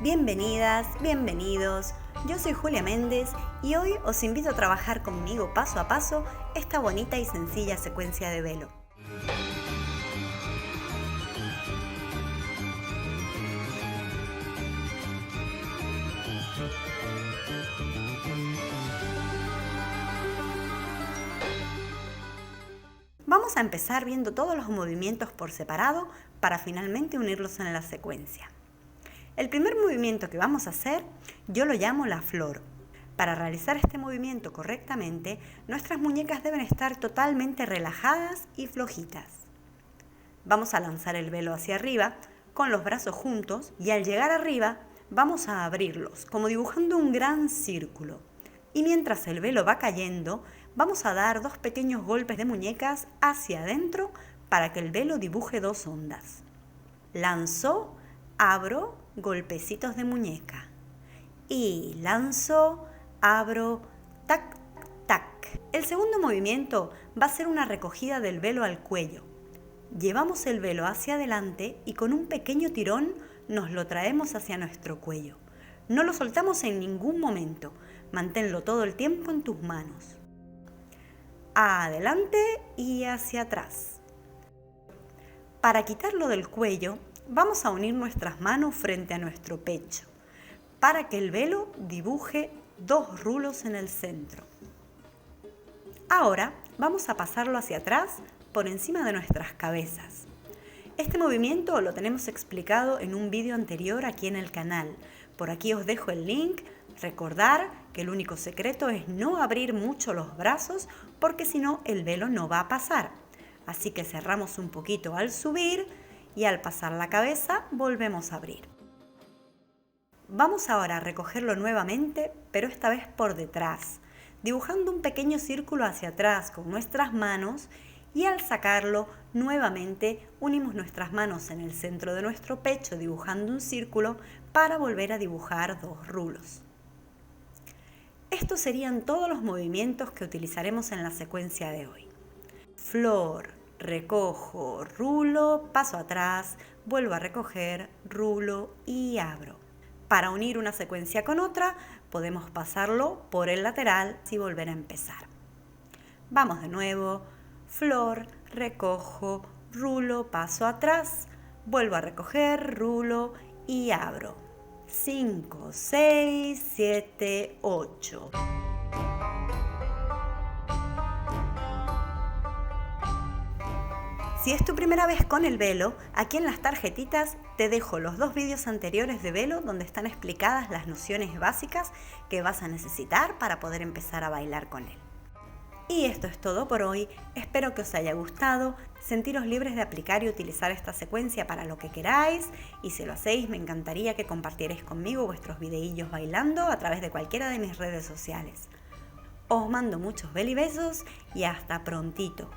Bienvenidas, bienvenidos. Yo soy Julia Méndez y hoy os invito a trabajar conmigo paso a paso esta bonita y sencilla secuencia de velo. Vamos a empezar viendo todos los movimientos por separado para finalmente unirlos en la secuencia. El primer movimiento que vamos a hacer, yo lo llamo la flor. Para realizar este movimiento correctamente, nuestras muñecas deben estar totalmente relajadas y flojitas. Vamos a lanzar el velo hacia arriba con los brazos juntos y al llegar arriba vamos a abrirlos, como dibujando un gran círculo. Y mientras el velo va cayendo, vamos a dar 2 pequeños golpes de muñecas hacia adentro para que el velo dibuje 2 ondas. Lanzo, abro, golpecitos de muñeca. Y lanzo, abro, tac, tac. El segundo movimiento va a ser una recogida del velo al cuello. Llevamos el velo hacia adelante y con un pequeño tirón nos lo traemos hacia nuestro cuello. No lo soltamos en ningún momento. Manténlo todo el tiempo en tus manos. Adelante y hacia atrás. Para quitarlo del cuello, vamos a unir nuestras manos frente a nuestro pecho para que el velo dibuje 2 rulos en el centro. Ahora vamos a pasarlo hacia atrás por encima de nuestras cabezas. Este movimiento lo tenemos explicado en un vídeo anterior aquí en el canal. Por aquí os dejo el link. Recordar que el único secreto es no abrir mucho los brazos porque si no el velo no va a pasar. Así que cerramos un poquito al subir y al pasar la cabeza volvemos a abrir. Vamos ahora a recogerlo nuevamente, pero esta vez por detrás, dibujando un pequeño círculo hacia atrás con nuestras manos y al sacarlo nuevamente unimos nuestras manos en el centro de nuestro pecho dibujando un círculo para volver a dibujar 2 rulos. Estos serían todos los movimientos que utilizaremos en la secuencia de hoy. Flor, recojo, rulo, paso atrás, vuelvo a recoger, rulo y abro. Para unir una secuencia con otra, podemos pasarlo por el lateral y volver a empezar. Vamos de nuevo, flor, recojo, rulo, paso atrás, vuelvo a recoger, rulo y abro. 5, 6, 7, 8. Si es tu primera vez con el velo, aquí en las tarjetitas te dejo los 2 vídeos anteriores de velo donde están explicadas las nociones básicas que vas a necesitar para poder empezar a bailar con él. Y esto es todo por hoy, espero que os haya gustado, sentiros libres de aplicar y utilizar esta secuencia para lo que queráis y si lo hacéis me encantaría que compartierais conmigo vuestros videillos bailando a través de cualquiera de mis redes sociales. Os mando muchos besos y hasta prontito.